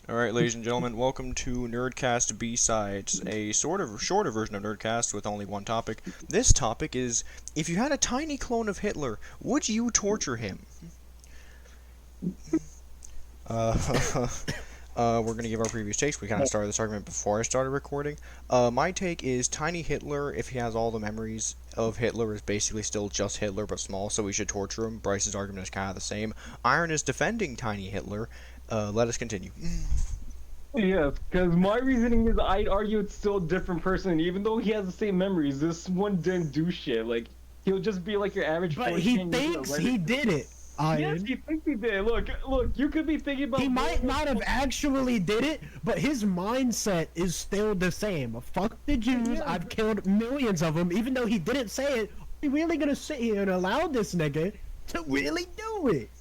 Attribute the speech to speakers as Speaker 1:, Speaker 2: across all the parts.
Speaker 1: Alright, ladies and gentlemen, welcome to Nerdcast B-Sides, a sort of shorter version of Nerdcast with only one topic. This topic is, if you had a tiny clone of Hitler, would you torture him? We're gonna give our previous takes. We kind of started this argument before I started recording. My take is tiny Hitler, if he has all the memories of Hitler, is basically still just Hitler but small, so we should torture him. Bryce's argument is kind of the same. Iron is defending tiny Hitler. Let us continue.
Speaker 2: Yes, because my reasoning is I'd argue it's still a different person, even though he has the same memories. This one didn't do shit. Like, he'll just be like your average.
Speaker 3: But he thinks he did it.
Speaker 2: Yes, he thinks he did. Look, you could be thinking about.
Speaker 3: He might not have actually did it, but his mindset is still the same. Fuck the Jews.
Speaker 2: Yeah.
Speaker 3: I've killed millions of them, even though he didn't say it. We really gonna sit here and allow this nigga to really do it?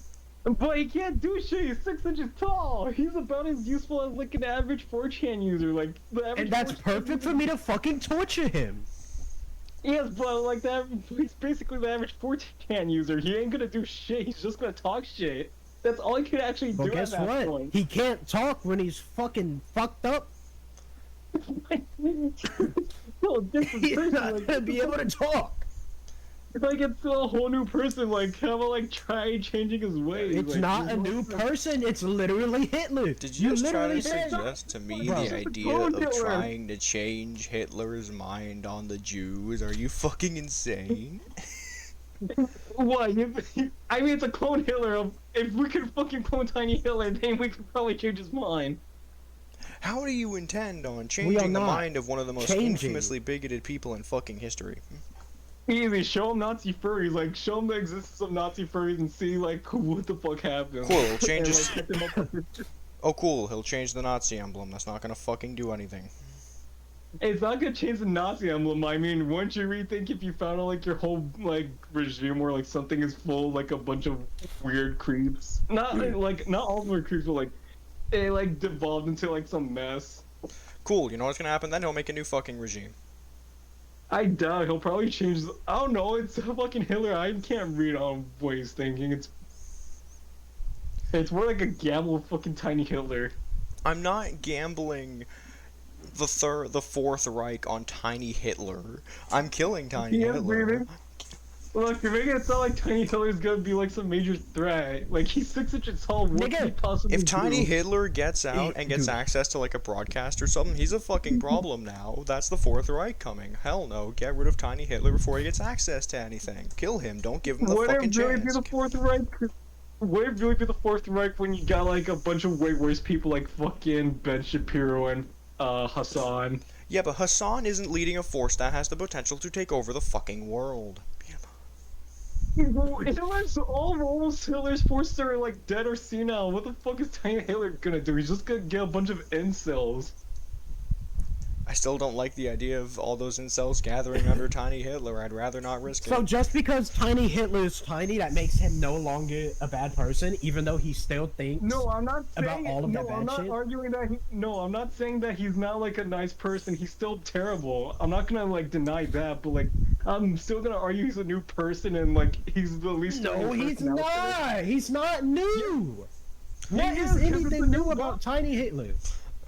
Speaker 2: But he can't do shit. He's 6 inches tall. He's about as useful as like an average 4chan user. Like the average.
Speaker 3: And that's
Speaker 2: 4chan
Speaker 3: perfect
Speaker 2: user.
Speaker 3: for me to fucking torture him.
Speaker 2: Yes, but like that, he's basically the average 4chan user. He ain't gonna do shit. He's just gonna talk shit. That's all he could actually
Speaker 3: Well,
Speaker 2: do.
Speaker 3: guess
Speaker 2: at that
Speaker 3: what?
Speaker 2: point.
Speaker 3: He can't talk when he's fucking fucked up.
Speaker 2: No, this is
Speaker 3: He's
Speaker 2: crazy,
Speaker 3: not
Speaker 2: like,
Speaker 3: gonna be able to talk.
Speaker 2: It's like it's a whole new person. Like, how about like try changing his ways?
Speaker 3: It's
Speaker 2: like,
Speaker 3: not a new person. It's literally Hitler.
Speaker 1: Did you just try to
Speaker 3: literally said-
Speaker 1: suggest to me
Speaker 3: Bro.
Speaker 1: the idea
Speaker 2: Clone
Speaker 1: of
Speaker 2: Hitler.
Speaker 1: trying to change Hitler's mind on the Jews? Are you fucking insane?
Speaker 2: What? I mean, it's a clone Hitler. If we could fucking clone Tiny Hitler, then we could probably change his mind.
Speaker 1: How do you intend on
Speaker 3: We are
Speaker 1: changing the
Speaker 3: not
Speaker 1: mind of one of the most
Speaker 3: changing.
Speaker 1: infamously bigoted people in fucking history?
Speaker 2: Easy, show him Nazi furries. Like, show him the existence of Nazi furries and see like what the fuck happened.
Speaker 1: Cool, he'll change
Speaker 2: And,
Speaker 1: his...
Speaker 2: like, set them up with-
Speaker 1: Oh cool, he'll change the Nazi emblem. That's not gonna fucking do anything.
Speaker 2: It's not gonna change the Nazi emblem. I mean, wouldn't you rethink if you found out like your whole like regime where like something is full of, like a bunch of weird creeps? Not like not all weird creeps, but like it like devolved into like some mess.
Speaker 1: Cool, you know what's gonna happen then? He'll make a new fucking regime.
Speaker 2: I doubt he'll probably change. I don't know. It's fucking Hitler. I can't read on what he's thinking. It's more like a gamble of fucking tiny Hitler.
Speaker 1: I'm not gambling the Fourth Reich on tiny Hitler. I'm killing tiny
Speaker 2: Yeah,
Speaker 1: Hitler.
Speaker 2: baby. Look, you're making it sound like Tiny Hitler's gonna be like some major threat. Like he's 6 inches tall. What
Speaker 3: Nigga,
Speaker 2: could he possibly
Speaker 1: If
Speaker 2: do?
Speaker 1: Tiny Hitler gets out and gets
Speaker 3: dude.
Speaker 1: access to like a broadcast or something, he's a fucking problem now. That's the Fourth Reich coming. Hell no, get rid of Tiny Hitler before he gets access to anything. Kill him, don't give him the
Speaker 2: Would
Speaker 1: fucking
Speaker 2: it really be
Speaker 1: chance.
Speaker 2: the Fourth Reich? Would it really be the Fourth Reich when you got like a bunch of way worse people like fucking Ben Shapiro and Hassan?
Speaker 1: Yeah, but Hassan isn't leading a force that has the potential to take over the fucking world.
Speaker 2: Almost Hitler's forces are like dead or senile. What the fuck is Tiny Hitler gonna do? He's just gonna get a bunch of incels.
Speaker 1: I still don't like the idea of all those incels gathering under Tiny Hitler. I'd rather not risk
Speaker 3: So
Speaker 1: it.
Speaker 3: just because Tiny Hitler's tiny, that makes him no longer a bad person, even though he still thinks.
Speaker 2: No, I'm not
Speaker 3: About
Speaker 2: saying.
Speaker 3: all of that
Speaker 2: No, I'm
Speaker 3: bad
Speaker 2: not
Speaker 3: shit?
Speaker 2: arguing that. No, I'm not saying that he's not like a nice person. He's still terrible. I'm not gonna like deny that, but like I'm still gonna argue he's a new person and like he's the least.
Speaker 3: No,
Speaker 2: annoying
Speaker 3: he's
Speaker 2: person out there.
Speaker 3: not. He's not new. What
Speaker 2: He
Speaker 3: is
Speaker 2: is, 'cause it's a
Speaker 3: anything new
Speaker 2: new
Speaker 3: about
Speaker 2: boss.
Speaker 3: Tiny Hitler?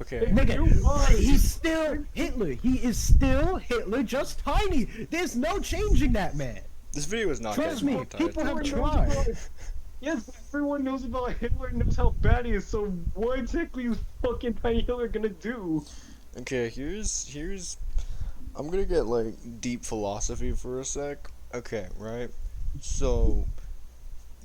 Speaker 1: Okay.
Speaker 3: Nigga,
Speaker 2: You are.
Speaker 3: he's still Hitler. He is still Hitler, just tiny. There's no changing that man.
Speaker 1: This video is not
Speaker 3: Trust
Speaker 1: getting
Speaker 3: me,
Speaker 1: monetized.
Speaker 3: people have
Speaker 2: Everyone knows
Speaker 3: tried.
Speaker 2: about- Yes, everyone knows about Hitler and knows how bad he is. So what exactly is fucking Tiny Hitler gonna do?
Speaker 1: Okay, here's I'm gonna get like deep philosophy for a sec. Okay, right? So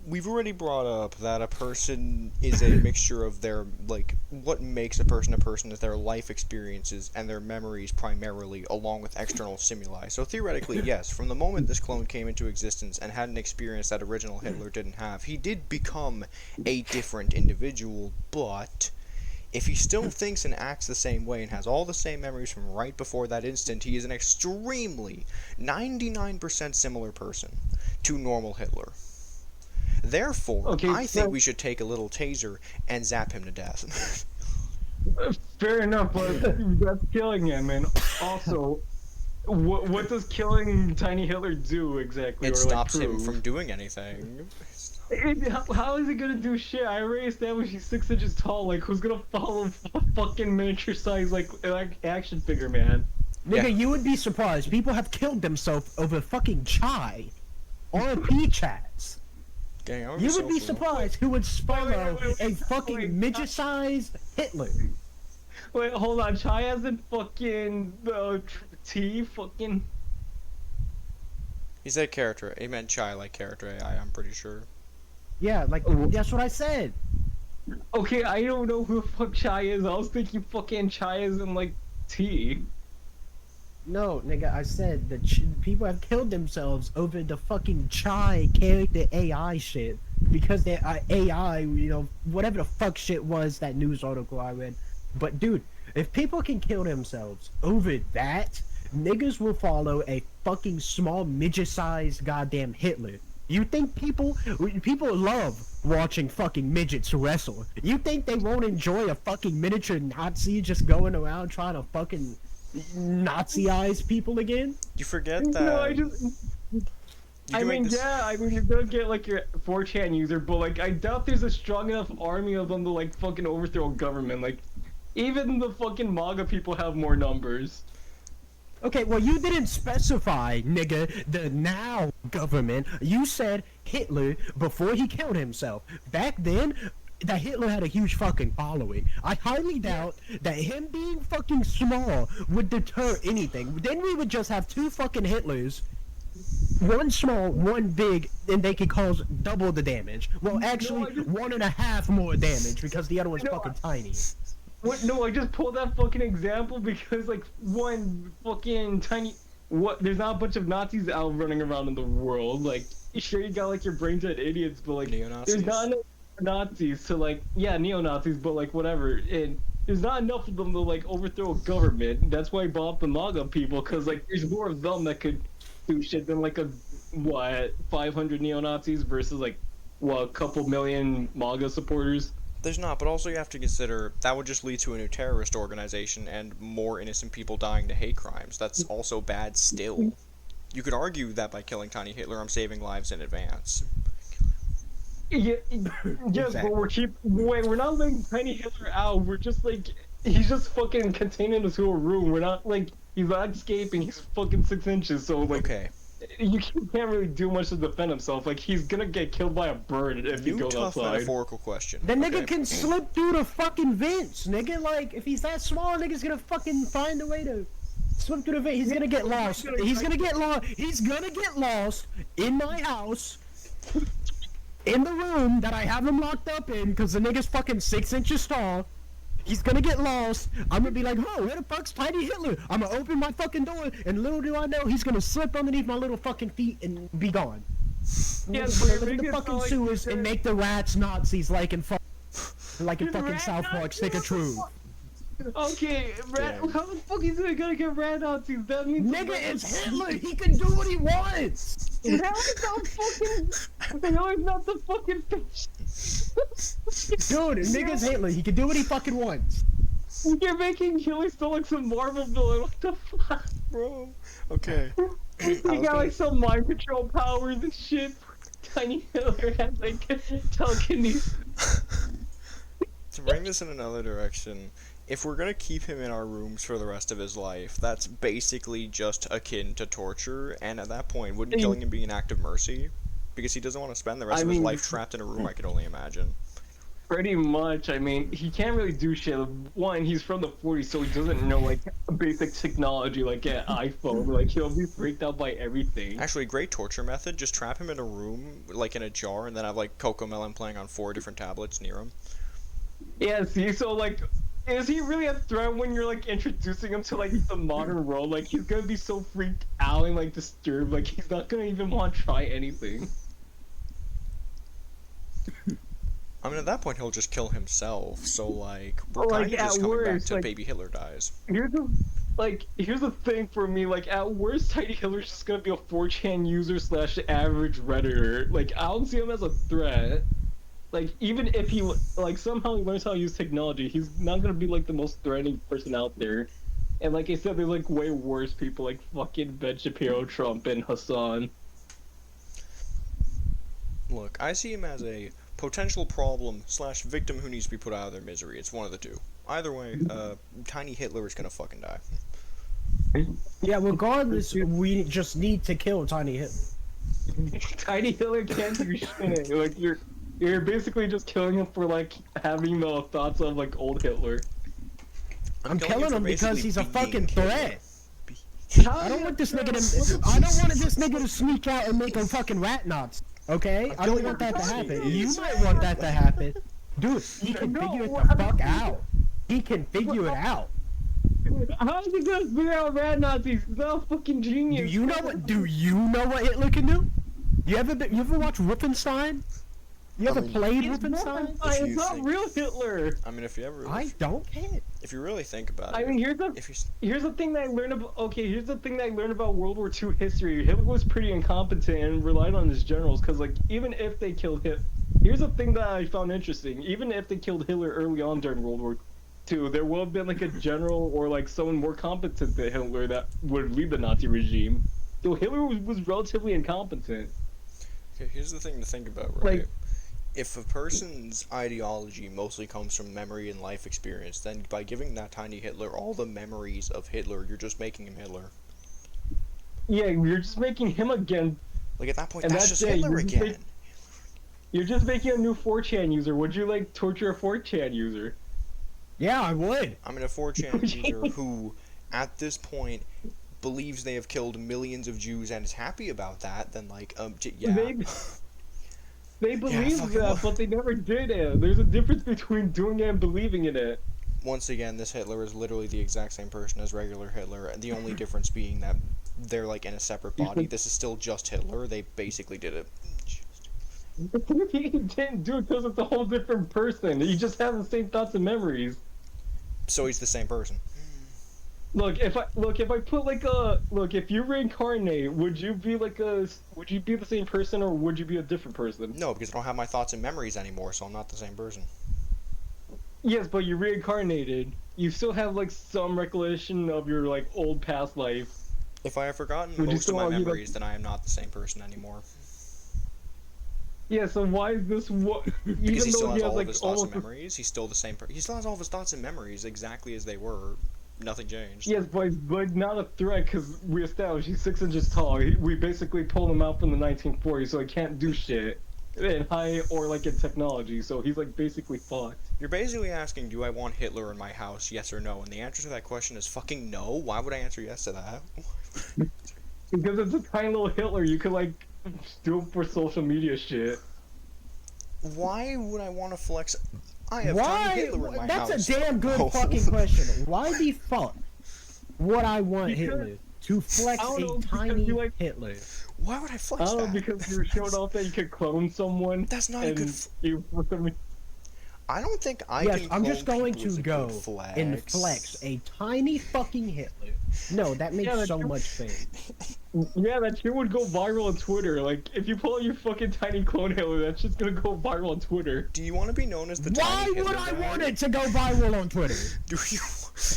Speaker 1: we've already brought up that a person is a mixture of their like what makes a person is their life experiences and their memories primarily, along with external stimuli. So theoretically, yes, from the moment this clone came into existence and had an experience that original Hitler didn't have, he did become a different individual, but if he still thinks and acts the same way and has all the same memories from right before that instant, he is an extremely 99% similar person to normal Hitler. Therefore,
Speaker 2: Okay,
Speaker 1: I think
Speaker 2: so-
Speaker 1: we should take a little taser and zap him to death.
Speaker 2: Fair enough, but that's killing him. And also, what does killing Tiny Hitler do exactly?
Speaker 1: It
Speaker 2: or, like,
Speaker 1: stops him
Speaker 2: prove?
Speaker 1: from doing anything.
Speaker 2: How is he gonna do shit? I already established he's 6 inches tall. Like, who's gonna follow a fucking miniature size like action figure man?
Speaker 1: Yeah.
Speaker 3: Nigga, you would be surprised. People have killed themselves over fucking chai. RP chats.
Speaker 1: Gang, I
Speaker 3: You would be
Speaker 1: so-
Speaker 3: surprised who would follow
Speaker 2: wait,
Speaker 3: a fucking
Speaker 2: wait.
Speaker 3: midget-sized Hitler.
Speaker 2: Wait, hold on. Chai hasn't fucking T fucking.
Speaker 1: He said character. He meant chai like character AI, I'm pretty sure.
Speaker 3: Yeah, like,
Speaker 2: Oh.
Speaker 3: that's what I said.
Speaker 2: Okay, I don't know who the fuck Chai is. I was thinking fucking Chai is in like T.
Speaker 3: No, nigga, I said that people have killed themselves over the fucking chai character AI shit. Because they AI, you know, whatever the fuck shit was that news article I read. But dude, if people can kill themselves over that, niggas will follow a fucking small midget-sized goddamn Hitler. You think people love watching fucking midgets wrestle? You think they won't enjoy a fucking miniature Nazi just going around trying to fucking Nazi-ize people again?
Speaker 1: You forget that.
Speaker 2: No,
Speaker 1: you
Speaker 2: I
Speaker 1: can make
Speaker 2: mean,
Speaker 1: this-
Speaker 2: yeah, I mean, you're gonna get like your 4chan user, but like, I doubt there's a strong enough army of them to like fucking overthrow a government. Like, even the fucking MAGA people have more numbers.
Speaker 3: Okay, well, you didn't specify, nigga, the now government. You said Hitler before he killed himself. Back then, that Hitler had a huge fucking following. I highly doubt that him being fucking small would deter anything. Then we would just have two fucking Hitlers. One small, one big, and they could cause double the damage. Well, actually, 1.5 more damage because the other one's
Speaker 2: No,
Speaker 3: fucking tiny.
Speaker 2: What? No, I just pulled that fucking example because like one fucking tiny. What? There's not a bunch of Nazis out running around in the world. Like, sure, you got like your brain dead idiots, but like,
Speaker 1: Neo-Nazis?
Speaker 2: there's not enough Nazis to like, yeah, neo-Nazis, but like whatever. And there's not enough of them to like overthrow a government. That's why I bought up the MAGA people, because like there's more of them that could do shit than like a 500 neo-Nazis versus like a couple million MAGA supporters.
Speaker 1: There's not, but also you have to consider that would just lead to a new terrorist organization and more innocent people dying to hate crimes. That's also bad still. You could argue that by killing Tiny Hitler, I'm saving lives in advance.
Speaker 2: Yeah, but we're not letting Tiny Hitler out. We're just like, he's just fucking contained into a room. We're not like, he's not escaping. He's fucking 6 inches. So like,
Speaker 1: Okay.
Speaker 2: you can't really do much to defend himself. Like, he's gonna get killed by a bird if he
Speaker 1: New
Speaker 2: goes
Speaker 1: tough
Speaker 2: outside.
Speaker 1: metaphorical question.
Speaker 3: The nigga
Speaker 1: okay?
Speaker 3: can slip through the fucking vents, nigga. Like, if he's that small, nigga's gonna fucking find a way to slip through the vent. He's gonna get lost. He's gonna get lost. He's gonna get lost in my house, in the room that I have him locked up in, because the nigga's fucking 6 inches tall. He's gonna get lost. I'm gonna be like, oh, where the fuck's Tiny Hitler? I'm gonna open my fucking door, and little do I know, he's gonna slip underneath my little fucking feet and be gone.
Speaker 2: Yeah,
Speaker 3: He's
Speaker 2: but
Speaker 3: gonna
Speaker 2: you're
Speaker 3: look at the
Speaker 2: making it
Speaker 3: fucking
Speaker 2: sound like
Speaker 3: sewers and make the rats Nazis like in fucking
Speaker 2: Rat
Speaker 3: South Park
Speaker 2: Nazis?
Speaker 3: Stick of Truth.
Speaker 2: Okay,
Speaker 1: Damn.
Speaker 2: how the fuck is he gonna get rat Nazis? That means
Speaker 3: Nigga, it's Hitler. He can do what he wants.
Speaker 2: How is not fucking? How is not the fucking fish?
Speaker 3: Dude, nigga's Hitler. He can do what he fucking wants.
Speaker 2: You're making Hitler still like some Marvel villain. What the fuck?
Speaker 1: Bro. Okay.
Speaker 2: He got like some mind control powers and shit. Tiny Hitler had like telekinesis.
Speaker 1: To bring this in another direction, if we're gonna keep him in our rooms for the rest of his life, that's basically just akin to torture, and at that point, wouldn't killing him be an act of mercy? Because he doesn't want to spend the rest of his life trapped in a room, I could only imagine.
Speaker 2: Pretty much. I mean, he can't really do shit. One, he's from the 40s, so he doesn't know like basic technology like an iPhone. Like, he'll be freaked out by everything.
Speaker 1: Actually, great torture method, just trap him in a room, like in a jar, and then have like Coco Melon playing on 4 different tablets near him.
Speaker 2: Yeah, see, so like, is he really a threat when you're like introducing him to like the modern world? Like, he's gonna be so freaked out and like disturbed, like he's not gonna even want to try anything.
Speaker 1: I mean, at that point, he'll just kill himself, so like, we're
Speaker 2: Like,
Speaker 1: kind of just
Speaker 2: at
Speaker 1: coming back
Speaker 2: worst,
Speaker 1: to
Speaker 2: like-
Speaker 1: Baby Hitler dies.
Speaker 2: Here's the thing for me, like, at worst, Tiny Hitler's just gonna be a 4chan user / average redditor. Like, I don't see him as a threat. Like, even if he like somehow he learns how to use technology, he's not gonna be like the most threatening person out there. And like I said, there's like way worse people like fucking Ben Shapiro, Trump, and Hassan.
Speaker 1: Look, I see him as a potential problem / victim who needs to be put out of their misery. It's one of the two. Either way, Tiny Hitler is gonna fucking die.
Speaker 3: Yeah, regardless, we just need to kill Tiny Hitler.
Speaker 2: Tiny Hitler can't do shit. Like you're basically just killing him for like having the thoughts of like old Hitler.
Speaker 3: I'm killing him because he's a fucking threat. I don't want this nigga to sneak out and make him fucking rat knots. Okay? I don't want that to happen. You might want that to happen. Dude, he can figure it the fuck out. He can figure it out.
Speaker 2: How is he gonna figure out rat Nazis? He's not a fucking genius.
Speaker 3: Do you know what Hitler can do? You ever watch Wolfenstein? You ever played Wolfenstein?
Speaker 2: It's not real Hitler.
Speaker 1: I mean, if you ever,
Speaker 3: I don't care.
Speaker 1: if you really think about it.
Speaker 2: I mean, here's the thing that I learned about. Okay, here's the thing that I learned about World War II history. Hitler was pretty incompetent and relied on his generals, because like even if they killed Hitler, here's the thing that I found interesting. Even if they killed Hitler early on during World War II, there would have been like a general or like someone more competent than Hitler that would lead the Nazi regime. So Hitler was relatively incompetent.
Speaker 1: Okay, here's the thing to think about, right?
Speaker 2: Like,
Speaker 1: if a person's ideology mostly comes from memory and life experience, then by giving that Tiny Hitler all the memories of Hitler, you're just making him Hitler.
Speaker 2: yeah, you're just making him again.
Speaker 1: Like, at that point,
Speaker 2: And
Speaker 1: that's
Speaker 2: that's
Speaker 1: just
Speaker 2: it,
Speaker 1: Hitler
Speaker 2: you're just
Speaker 1: again.
Speaker 2: You're just making a new 4chan user. Would you like torture a 4chan user?
Speaker 3: Yeah, I would.
Speaker 1: I mean, a 4chan user who, at this point, believes they have killed millions of Jews and is happy about that, then, like, yeah.
Speaker 2: They believe
Speaker 1: fucking
Speaker 2: that, but they never did it. There's a difference between doing it and believing in it.
Speaker 1: Once again, this Hitler is literally the exact same person as regular Hitler, the only difference being that they're, like, in a separate body. This is still just Hitler. They basically did it.
Speaker 2: He didn't do it because it's a whole different person. He just has the same thoughts and memories.
Speaker 1: So he's the same person.
Speaker 2: If you reincarnate, would you be the same person or would you be a different person?
Speaker 1: No, because I don't have my thoughts and memories anymore, so I'm not the same person.
Speaker 2: Yes, but you reincarnated. You still have like some recollection of your like old past life.
Speaker 1: If I have forgotten
Speaker 2: Would you
Speaker 1: most of
Speaker 2: still
Speaker 1: my
Speaker 2: argue that-
Speaker 1: memories, then I am not the same person anymore.
Speaker 2: Yeah, so why is this what?
Speaker 1: Because he still has all of
Speaker 2: like
Speaker 1: his thoughts and
Speaker 2: almost.
Speaker 1: memories. He's still the same. He still has all of his thoughts and memories exactly as they were. Nothing changed.
Speaker 2: Yes, but not a threat because we established he's 6 inches tall. We basically pulled him out from the 1940s, so he can't do shit in height or like in technology. So he's like basically fucked.
Speaker 1: You're basically asking, do I want Hitler in my house, yes or no? And the answer to that question is fucking no. Why would I answer yes to that?
Speaker 2: Because it's a tiny little Hitler. You could like do it for social media shit.
Speaker 1: Why would I want to flex? I have
Speaker 3: Why?
Speaker 1: Tiny Hitler in my house.
Speaker 3: That's a damn good
Speaker 1: Oh.
Speaker 3: fucking question. Why the fuck would I want
Speaker 2: Because-
Speaker 3: Hitler to flex
Speaker 2: I don't know,
Speaker 3: a
Speaker 2: because
Speaker 3: tiny
Speaker 2: you like-
Speaker 3: Hitler?
Speaker 1: Why would I
Speaker 2: I
Speaker 1: flex
Speaker 2: don't know
Speaker 1: that?
Speaker 2: because you showed off that you could clone someone.
Speaker 1: That's not a
Speaker 2: and
Speaker 1: good.
Speaker 2: you for some
Speaker 1: I don't think I
Speaker 3: Yes,
Speaker 1: can.
Speaker 3: I'm just
Speaker 1: clone
Speaker 3: going
Speaker 1: people as
Speaker 3: to
Speaker 1: a
Speaker 3: go
Speaker 1: good flex.
Speaker 3: and flex a tiny fucking Hitler. No, that makes
Speaker 2: Yeah,
Speaker 3: so
Speaker 2: you-
Speaker 3: much sense.
Speaker 2: Yeah, that shit would go viral on Twitter. Like, if you pull out your fucking tiny clone Hitler, that's just gonna go viral on Twitter.
Speaker 1: Do you want to be known as the
Speaker 3: Why
Speaker 1: Tiny Hitler
Speaker 3: would I
Speaker 1: guy?
Speaker 3: want it to go viral on Twitter?
Speaker 1: Do you?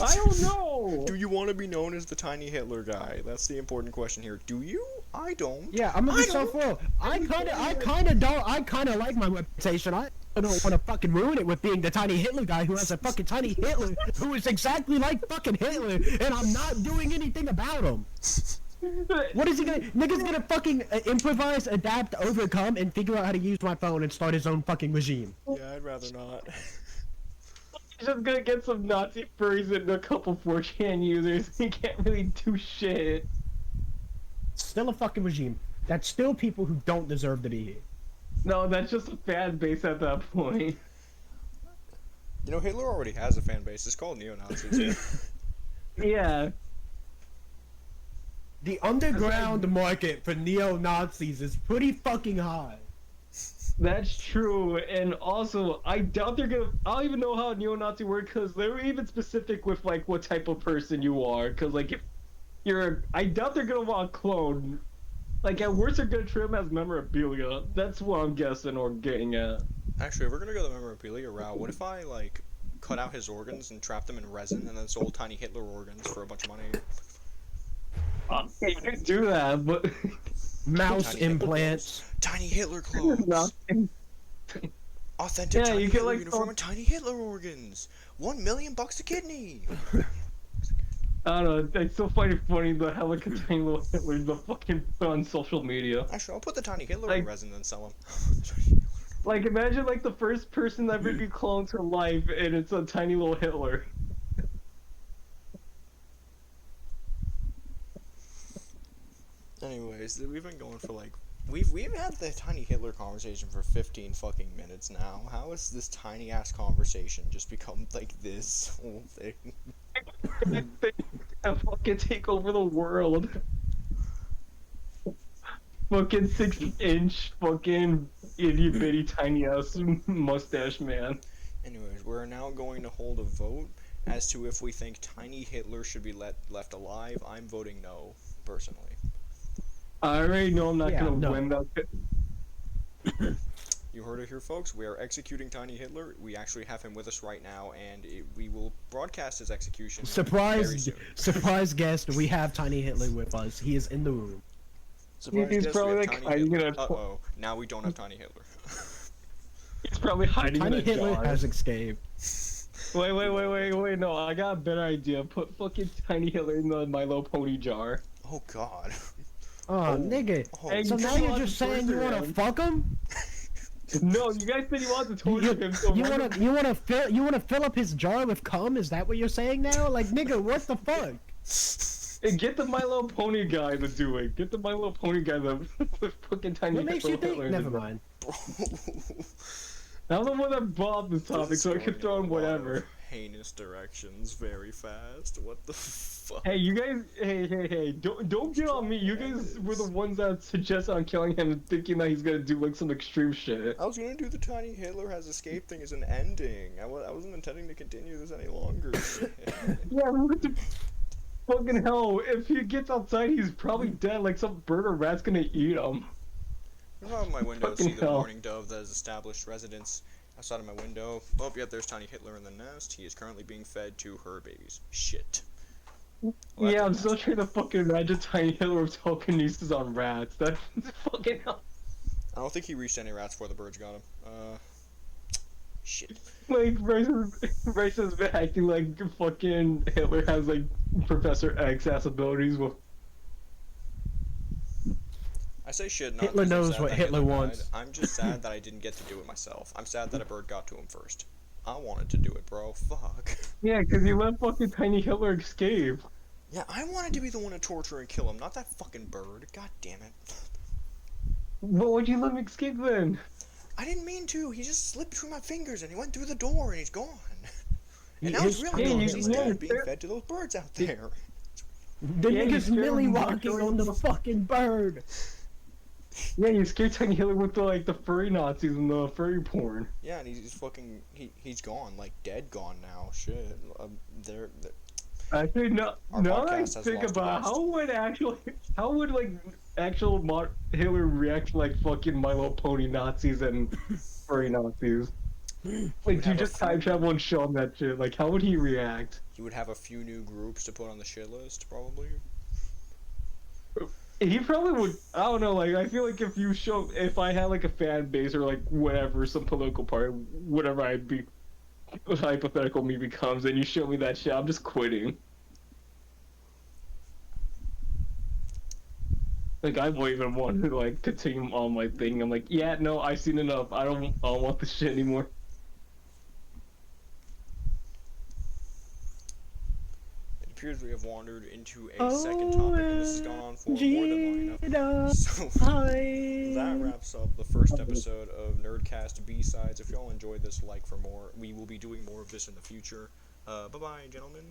Speaker 2: I don't know!
Speaker 1: Do you want to be known as the Tiny Hitler guy? That's the important question here. Do you? I don't.
Speaker 3: Yeah, I'm gonna be
Speaker 1: I
Speaker 3: so
Speaker 1: don't-
Speaker 3: full. I kinda like my reputation. I don't want to fucking ruin it with being the tiny Hitler guy who has a fucking tiny Hitler who is exactly like fucking Hitler, and I'm not doing anything about him. What is he gonna? Nigga's gonna fucking improvise, adapt, overcome, and figure out how to use my phone and start his own fucking regime.
Speaker 1: Yeah, I'd rather not.
Speaker 2: He's just gonna get some Nazi furries and a couple 4chan users. He can't really do shit.
Speaker 3: Still a fucking regime. That's still people who don't deserve to be here.
Speaker 2: No, that's just a fan base at that point.
Speaker 1: You know, Hitler already has a fan base. It's called neo-Nazis.
Speaker 2: Yeah.
Speaker 3: The underground market for neo-Nazis is pretty fucking high.
Speaker 2: That's true, and also, I doubt they're gonna. I don't even know how neo-Nazi work because they're even specific with like what type of person you are. Because like if you're, I doubt they're gonna want a clone. Like at worst, they're gonna treat him as memorabilia. That's what I'm guessing or getting at.
Speaker 1: Actually, if we're gonna go the memorabilia route, what if I like cut out his organs and trap them in resin and then sold Tiny Hitler organs for a bunch of money?
Speaker 2: You could do that, but
Speaker 3: Mouse
Speaker 1: Tiny Hitler
Speaker 3: implants.
Speaker 1: clothes. Tiny Hitler
Speaker 2: No.
Speaker 1: clothes. Authentic
Speaker 2: Yeah,
Speaker 1: Tiny
Speaker 2: you
Speaker 1: Hitler
Speaker 2: get like
Speaker 1: uniform and Tiny Hitler organs. $1,000,000 a kidney.
Speaker 2: I don't know. I still find it funny the hell like a tiny little Hitler the fucking put on social media.
Speaker 1: Actually, I'll put the Tiny Hitler in
Speaker 2: Like,
Speaker 1: resin and sell
Speaker 2: like imagine like the first person that ever get cloned to life, and it's a tiny little Hitler.
Speaker 1: them. Anyways, we've been going for like we've had the Tiny Hitler conversation for 15 fucking minutes now. How has this tiny ass conversation just become like this whole thing?
Speaker 2: I fucking take over the world. Fucking 6-inch fucking itty bitty tiny ass mustache man.
Speaker 1: Anyways, we're now going to hold a vote as to if we think Tiny Hitler should be left alive. I'm voting no, personally.
Speaker 2: I already know I'm not
Speaker 3: Yeah,
Speaker 2: gonna
Speaker 3: no.
Speaker 2: win that.
Speaker 1: You heard it here, folks. We are executing Tiny Hitler. We actually have him with us right now, and we will broadcast his execution very
Speaker 3: Surprise!
Speaker 1: soon.
Speaker 3: Surprise guest. We have Tiny Hitler with us. He is in the room.
Speaker 1: Surprise
Speaker 2: He's
Speaker 1: guest,
Speaker 2: probably
Speaker 1: we have
Speaker 2: like
Speaker 1: Tiny
Speaker 2: hiding
Speaker 1: Hitler.
Speaker 2: in a.
Speaker 1: Uh-oh, now we don't have Tiny Hitler.
Speaker 2: He's probably hiding
Speaker 3: Tiny
Speaker 2: in a
Speaker 3: Hitler
Speaker 2: jar.
Speaker 3: has escaped.
Speaker 2: Wait! No, I got a better idea. Put fucking Tiny Hitler in the Milo Pony jar.
Speaker 1: Oh god.
Speaker 3: Oh, nigga.
Speaker 1: Oh,
Speaker 2: Hey,
Speaker 3: So
Speaker 2: you
Speaker 3: now
Speaker 2: still
Speaker 3: you're
Speaker 2: want
Speaker 3: just
Speaker 2: to
Speaker 3: saying you
Speaker 2: torture
Speaker 3: wanna
Speaker 2: him.
Speaker 3: fuck him?
Speaker 2: No, you guys said you wanted to torture him. So
Speaker 3: You
Speaker 2: why
Speaker 3: wanna fill up his jar with cum? Is that what you're saying now? Like, nigga, what the fuck?
Speaker 2: Hey, get the My Little Pony guy to do it. Get the My Little Pony guy to put fucking Tiny
Speaker 3: What makes you
Speaker 2: Hitler
Speaker 3: think?
Speaker 2: in
Speaker 3: Never
Speaker 2: the-
Speaker 3: mind.
Speaker 1: bro.
Speaker 2: I'm the one that brought up the topic,
Speaker 1: This is
Speaker 2: so I
Speaker 1: going
Speaker 2: could throw
Speaker 1: in
Speaker 2: in
Speaker 1: a lot of
Speaker 2: whatever.
Speaker 1: Heinous directions very fast. What the fuck?
Speaker 2: Hey, you guys, hey, don't get on me. You guys were the ones that suggested on killing him, thinking that he's gonna do like some extreme shit.
Speaker 1: I was gonna do the Tiny Hitler has escaped thing as an ending. I wasn't intending to continue this any longer. Shit.
Speaker 2: Yeah, what the fucking hell? If he gets outside, he's probably dead. Like some bird or rat's gonna eat him.
Speaker 1: Look out of my window and see
Speaker 2: Fucking
Speaker 1: the
Speaker 2: hell.
Speaker 1: mourning dove that has established residence outside of my window. Oh, yep, there's Tiny Hitler in the nest. He is currently being fed to her babies. Shit. Well,
Speaker 2: Yeah, I'm
Speaker 1: that's
Speaker 2: still
Speaker 1: nasty.
Speaker 2: trying to fucking imagine Tiny Hitler with telekinesis on rats. That's fucking hell.
Speaker 1: I don't think he reached any rats before the birds got him. Shit.
Speaker 2: Like, Bryce has been acting like fucking Hitler has like Professor X-ass abilities with.
Speaker 1: I say shit not
Speaker 3: Hitler
Speaker 1: because I'm
Speaker 3: knows
Speaker 1: sad
Speaker 3: what
Speaker 1: that
Speaker 3: Hitler
Speaker 1: died.
Speaker 3: wants.
Speaker 1: I'm just sad that I didn't get to do it myself. I'm sad that a bird got to him first. I wanted to do it, bro. Fuck.
Speaker 2: Yeah, because he let fucking Tiny Hitler escape.
Speaker 1: Yeah, I wanted to be the one to torture and kill him, not that fucking bird. God damn it.
Speaker 2: But why'd you let him escape then?
Speaker 1: I didn't mean to. He just slipped between my fingers and he went through the door and he's gone. And now
Speaker 3: His
Speaker 1: he's
Speaker 3: Tiny
Speaker 1: really gone
Speaker 2: you-
Speaker 1: 'cause he's
Speaker 3: Hitler-
Speaker 1: dead, being fed to those birds out there.
Speaker 3: The
Speaker 2: Yeah,
Speaker 3: nigga's
Speaker 2: you
Speaker 3: millie
Speaker 2: scared him.
Speaker 3: walking on the fucking bird.
Speaker 2: Yeah, you scared Tiny Hitler with the furry Nazis and the furry porn.
Speaker 1: Yeah, and he's fucking he's gone, like dead gone now. Shit. They're
Speaker 2: Actually, no.
Speaker 1: Our
Speaker 2: Now that I
Speaker 1: podcast has
Speaker 2: think
Speaker 1: lost the
Speaker 2: about it,
Speaker 1: best.
Speaker 2: how would like Hitler react to like fucking My Little Pony Nazis and furry Nazis?
Speaker 1: would
Speaker 2: Like, you
Speaker 1: have a
Speaker 2: just time
Speaker 1: few-
Speaker 2: travel and show him that shit. Like, how would he react?
Speaker 1: he would have a few new groups to put on the shit list, probably.
Speaker 2: He probably would. I don't know. Like, I feel like if I had like a fan base or like whatever, some political party, whatever I'd be, hypothetical me becomes, and you show me that shit, I'm just quitting. Like, I won't even want to like continue on my thing. I'm like, yeah, no, I've seen enough. I don't want this shit anymore.
Speaker 1: It appears we have wandered into a second topic, and this has gone on for more than long enough. So that wraps up the first episode of Nerdcast B-Sides. If y'all enjoyed this, like for more. We will be doing more of this in the future. Bye-bye, gentlemen.